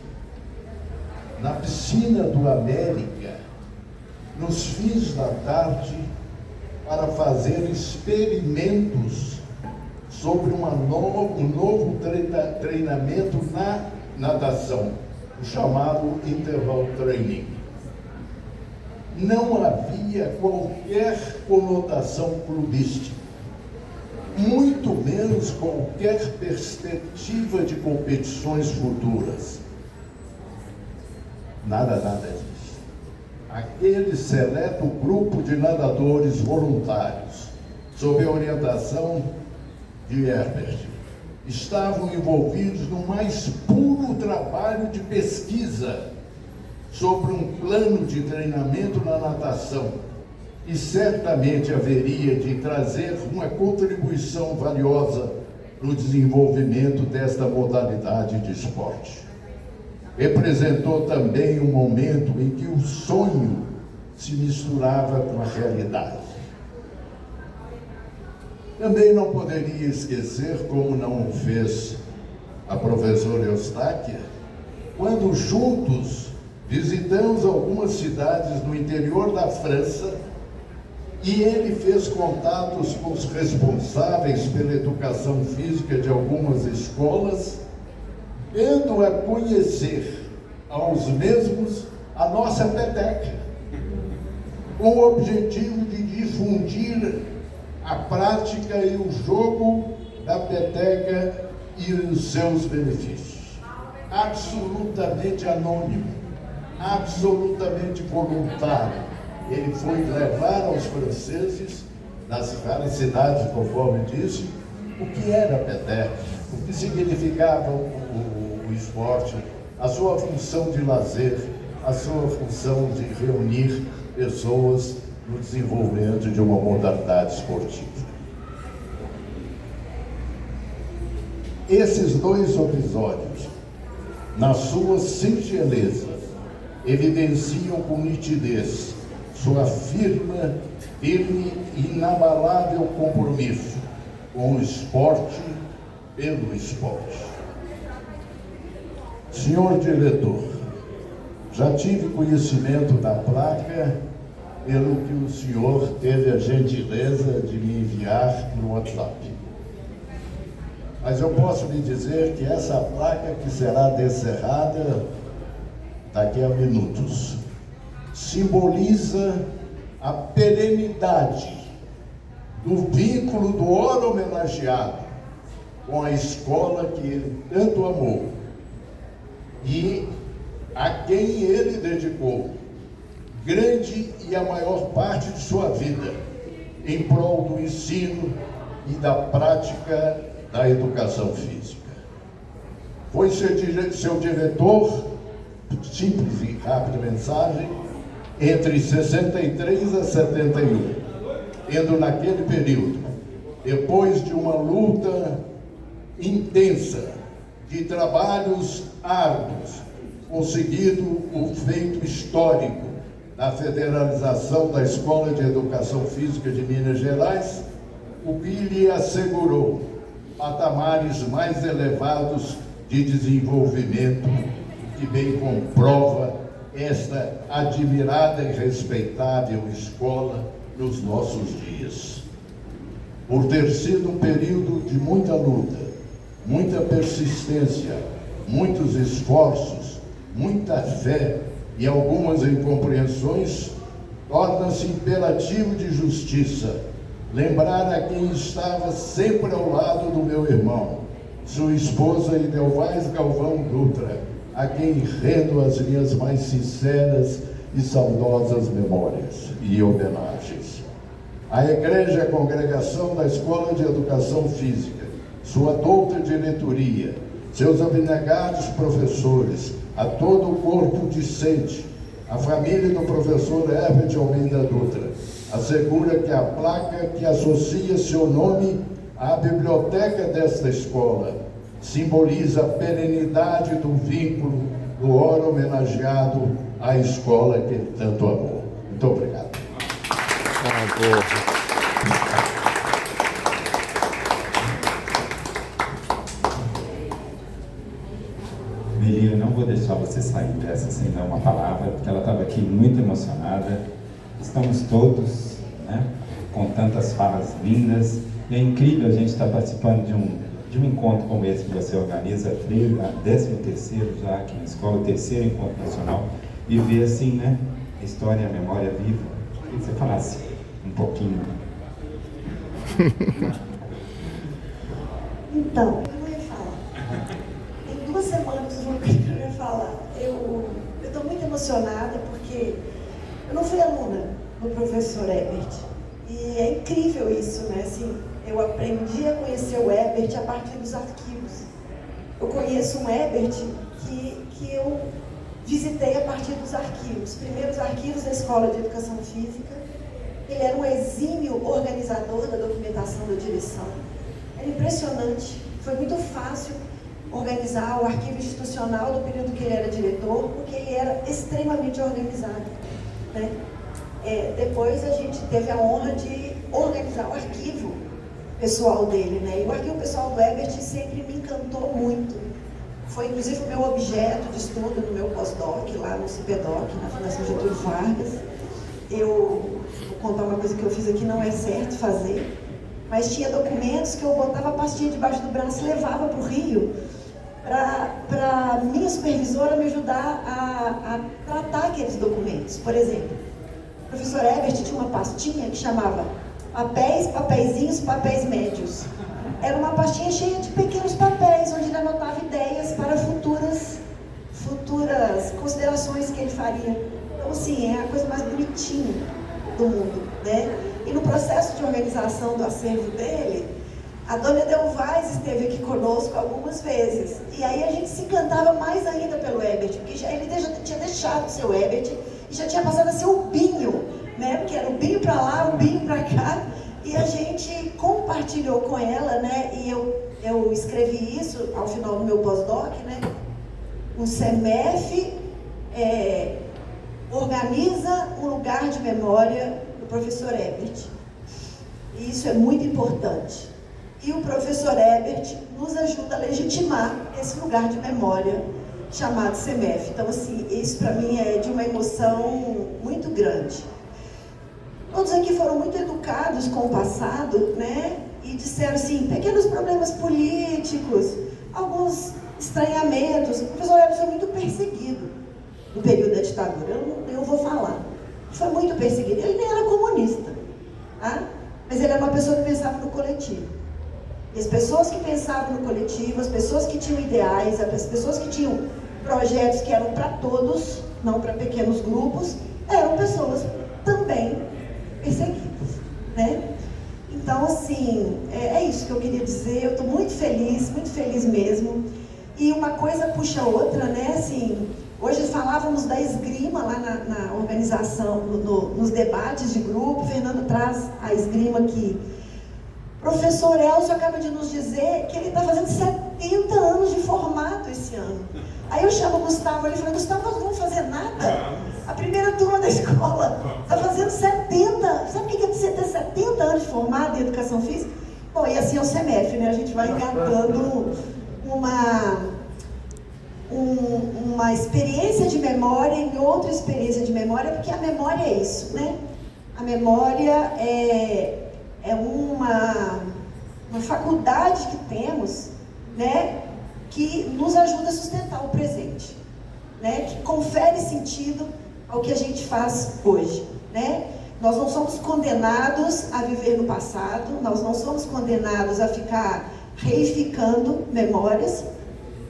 na piscina do América, nos fins da tarde, para fazer experimentos sobre um novo treinamento na natação, o chamado interval training. Não havia qualquer conotação clubística, muito menos qualquer perspectiva de competições futuras. Nada disso. Aquele seleto grupo de nadadores voluntários, sob a orientação de Herbert, estavam envolvidos no mais puro trabalho de pesquisa sobre um plano de treinamento na natação, e certamente haveria de trazer uma contribuição valiosa no desenvolvimento desta modalidade de esporte. Representou também um momento em que o sonho se misturava com a realidade. Também não poderia esquecer, como não o fez a professora Eustáquia, quando juntos visitamos algumas cidades no interior da França e ele fez contatos com os responsáveis pela educação física de algumas escolas, dando a conhecer aos mesmos a nossa peteca, com o objetivo de difundir a prática e o jogo da peteca e os seus benefícios. Absolutamente anônimo, absolutamente voluntário. Ele foi levar aos franceses, nas várias cidades, conforme disse, o que era a peteca, o que significava o esporte, a sua função de lazer, a sua função de reunir pessoas no desenvolvimento de uma modalidade esportiva. Esses dois episódios, na sua singeleza, evidenciam com nitidez sua firme e inabalável compromisso com o esporte pelo esporte. Senhor diretor, já tive conhecimento da placa pelo que o senhor teve a gentileza de me enviar no WhatsApp. Mas eu posso lhe dizer que essa placa que será descerrada daqui a minutos simboliza a perenidade do vínculo do oro homenageado com a escola que ele tanto amou e a quem ele dedicou grande e a maior parte de sua vida em prol do ensino e da prática da educação física. Foi seu diretor, simples e rápida mensagem, entre 63 a 71, tendo naquele período, depois de uma luta intensa, de trabalhos árduos, conseguido o feito histórico da federalização da Escola de Educação Física de Minas Gerais, o que lhe assegurou patamares mais elevados de desenvolvimento, que bem comprova esta admirada e respeitável escola nos nossos dias. Por ter sido um período de muita luta, muita persistência, muitos esforços, muita fé e algumas incompreensões, torna-se imperativo de justiça lembrar a quem estava sempre ao lado do meu irmão, sua esposa Idelvais Galvão Dutra, a quem rendo as minhas mais sinceras e saudosas memórias e homenagens. A Igreja Congregação da Escola de Educação Física, sua douta diretoria, seus abnegados professores, a todo o corpo discente, a família do professor Herbert Almeida Dutra, assegura que a placa que associa seu nome à biblioteca desta escola simboliza a perenidade do vínculo do ora homenageado à escola que ele tanto amou. Muito obrigado.
Meli, eu não vou deixar você sair dessa sem dar uma palavra, porque ela estava aqui muito emocionada. Estamos todos, né, com tantas falas lindas. E é incrível a gente estar participando de um encontro como esse que você organiza, a 13º já aqui na escola, o 3º encontro nacional, e ver assim, né, a história e a memória viva. Queria que você falasse um pouquinho.
Então, eu ia falar. Em 2 semanas eu ia falar. Eu estou muito emocionada porque eu não fui aluna do professor Herbert. E é incrível isso, né? Assim, eu aprendi a conhecer o Herbert a partir dos arquivos. Eu conheço um Herbert que eu visitei a partir dos arquivos. Primeiros arquivos da Escola de Educação Física. Ele era um exímio organizador da documentação da direção. Era impressionante. Foi muito fácil organizar o arquivo institucional do período que ele era diretor, porque ele era extremamente organizado, né? Depois a gente teve a honra de organizar o arquivo pessoal dele, né? E o arquivo pessoal do Herbert sempre me encantou muito. Foi inclusive o meu objeto de estudo no meu pós-doc, lá no CIPEDOC, na Fundação Getúlio Vargas. Eu vou contar uma coisa que eu fiz aqui, não é certo fazer, mas tinha documentos que eu botava a pastinha debaixo do braço e levava para o Rio, para minha supervisora me ajudar a tratar aqueles documentos. Por exemplo, o professor Herbert tinha uma pastinha que chamava papéis, papeizinhos, papéis médios. Era uma pastinha cheia de pequenos papéis, onde ele anotava ideias para futuras considerações que ele faria. Então, assim, é a coisa mais bonitinha do mundo, né? E no processo de organização do acervo dele, a dona Edelvaz esteve aqui conosco algumas vezes. E aí a gente se encantava mais ainda pelo Herbert, porque ele já tinha deixado de ser o Herbert e já tinha passado a ser o Binho, né? Porque era o Binho para lá, o Binho para cá. E a gente compartilhou com ela, né? E eu escrevi isso ao final do meu pós-doc, né? O CEMEF organiza um lugar de memória do professor Herbert. E isso é muito importante. E o professor Herbert nos ajuda a legitimar esse lugar de memória chamado CEMEF. Então, assim, isso para mim é de uma emoção muito grande. Todos aqui foram muito educados com o passado, né? E disseram assim, pequenos problemas políticos, alguns estranhamentos. O professor Herbert foi muito perseguido no período da ditadura. Eu vou falar. Foi muito perseguido. Ele nem era comunista, tá? Mas ele era uma pessoa que pensava no coletivo. E as pessoas que pensavam no coletivo, as pessoas que tinham ideais, as pessoas que tinham projetos que eram para todos, não para pequenos grupos, eram pessoas também perseguidas, né? Então, assim, é isso que eu queria dizer. Eu estou muito feliz mesmo. E uma coisa puxa a outra, né? Assim, hoje falávamos da esgrima lá na organização, nos debates de grupo. O Fernando traz a esgrima aqui. Professor Elcio acaba de nos dizer que ele está fazendo 70 anos de formato esse ano. Aí eu chamo o Gustavo e falei, Gustavo, nós não vamos fazer nada. A primeira turma da escola está fazendo 70. Sabe o que é ter 70 anos de formato em educação física? Bom, e assim é o CEMEF, né? A gente vai engatando uma experiência de memória em outra experiência de memória, porque a memória é isso, né? A memória é uma faculdade que temos, né, que nos ajuda a sustentar o presente, né, que confere sentido ao que a gente faz hoje, né? Nós não somos condenados a viver no passado, nós não somos condenados a ficar reificando memórias,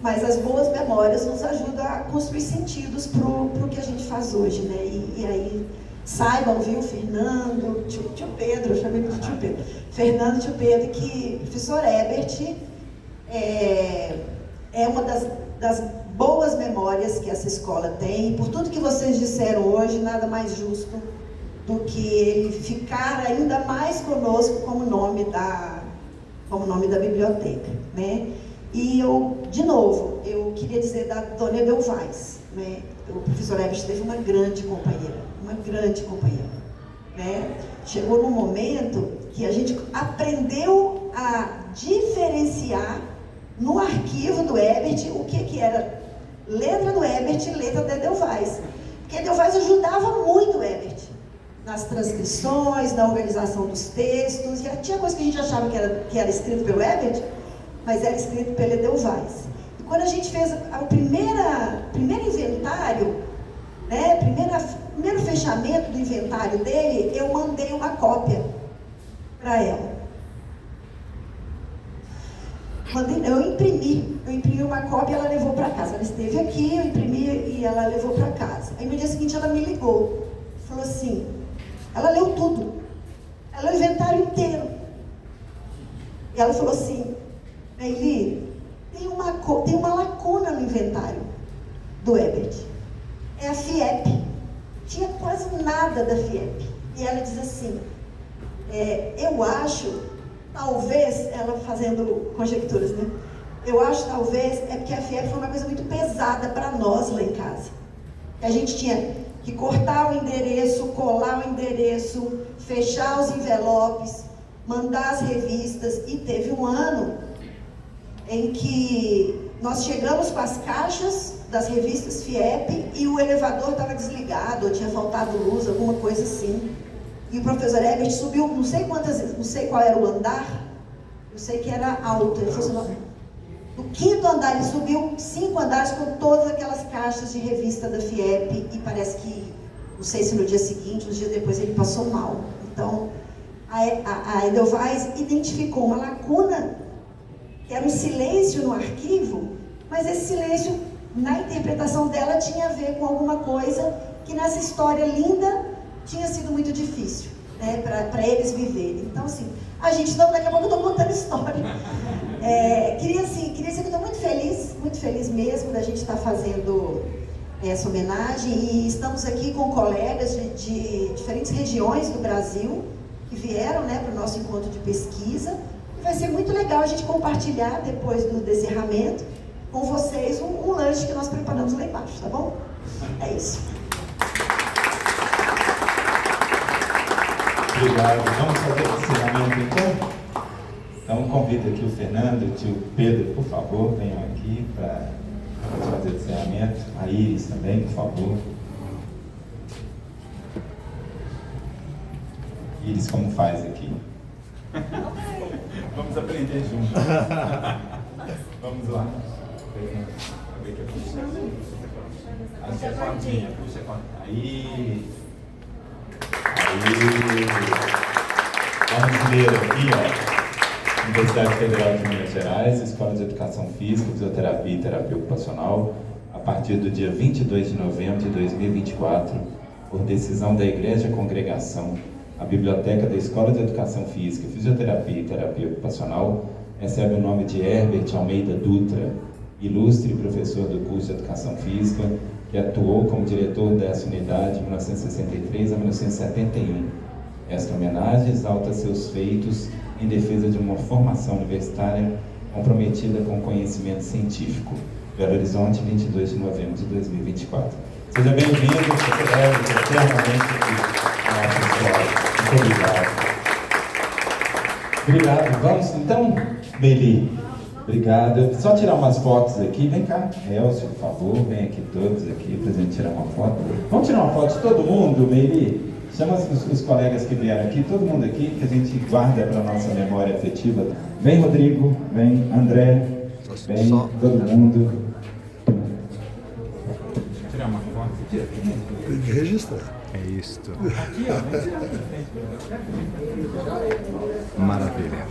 mas as boas memórias nos ajudam a construir sentidos pro que a gente faz hoje, né? E aí, saibam, viu, Fernando, tio Pedro, eu chamei de tio Pedro, Fernando, tio Pedro, que o professor Herbert é uma das boas memórias que essa escola tem. E por tudo que vocês disseram hoje, nada mais justo do que ele ficar ainda mais conosco como nome da biblioteca, né?
E eu, de novo, eu queria dizer da Dona Edelvais, né? O professor Herbert teve uma grande companheira, né? Chegou num momento que a gente aprendeu a diferenciar no arquivo do Herbert o que era letra do Herbert e letra da Edelvais. Porque a Edelvais ajudava muito o Herbert nas transcrições, na organização dos textos, e tinha coisa que a gente achava que era escrito pelo Herbert, mas era escrito pela Edelvais. E quando a gente fez o primeiro inventário, né, primeiro fechamento do inventário dele, eu mandei uma cópia para ela. Eu imprimi uma cópia e ela levou para casa. Ela esteve aqui, eu imprimi e ela levou para casa. Aí no dia seguinte ela me ligou, falou assim, ela leu tudo, ela leu o inventário inteiro. E ela falou assim, Meili, tem uma lacuna no inventário do Herbert. É a FIEP. Tinha quase nada da FIEP. E ela diz assim, eu acho, talvez, ela fazendo conjecturas, né? Eu acho, talvez, é porque a FIEP foi uma coisa muito pesada para nós lá em casa. A gente tinha que cortar o endereço, colar o endereço, fechar os envelopes, mandar as revistas. E teve um ano em que nós chegamos com as caixas das revistas FIEP e o elevador estava desligado, ou tinha faltado luz, alguma coisa assim. E o professor Herbert subiu, não sei quantas vezes, não sei qual era o andar, eu sei que era alto. Ele falou assim, no 5º andar, ele subiu 5 andares com todas aquelas caixas de revista da FIEP, e parece que, não sei se no dia seguinte, uns dias depois, ele passou mal. Então, a Edelvais identificou uma lacuna, que era um silêncio no arquivo, mas esse silêncio, na interpretação dela, tinha a ver com alguma coisa que nessa história linda tinha sido muito difícil, né, para eles viverem. Então, assim, daqui a pouco eu estou contando história. Queria dizer que eu estou muito feliz mesmo da gente estar fazendo essa homenagem, e estamos aqui com colegas de diferentes regiões do Brasil que vieram, né, para o nosso encontro de pesquisa, e vai ser muito legal a gente compartilhar depois do encerramento com vocês um lanche que nós preparamos lá embaixo, tá bom? É isso.
Obrigado. Vamos fazer o encerramento então? Então convido aqui o Fernando e o tio Pedro, por favor, venham aqui para fazer o encerramento. A Iris também, por favor. Iris, como faz aqui? Vamos aprender juntos. Vamos lá. Acho que é a cordinha, puxa a cordinha. Aí. Vamos ler aqui, ó. Universidade Federal de Minas Gerais, Escola de Educação Física, Fisioterapia e Terapia Ocupacional, a partir do dia 22 de novembro de 2024, por decisão da Igreja Congregação, a Biblioteca da Escola de Educação Física, Fisioterapia e Terapia Ocupacional recebe o nome de Herbert Almeida Dutra, ilustre professor do curso de Educação Física, que atuou como diretor dessa unidade de 1963 a 1971. Esta homenagem exalta seus feitos em defesa de uma formação universitária comprometida com o conhecimento científico. Belo Horizonte, 22 de novembro de 2024. Seja bem-vindo, professor Herbert, eternamente aqui na nossa escola. Muito obrigado. Obrigado. Vamos então, Meili. Obrigado. Só tirar umas fotos aqui. Vem cá, Elcio, por favor. Vem aqui todos aqui para a gente tirar uma foto. Vamos tirar uma foto de todo mundo, Meili? Chama os colegas que vieram aqui, todo mundo aqui, que a gente guarda para a nossa memória afetiva. Vem, Rodrigo. Vem, André. Vem, todo mundo. Tirar uma foto. Tira.
Tem que registrar. É isto.
Aqui, ó. Vem tirar.
Maravilha.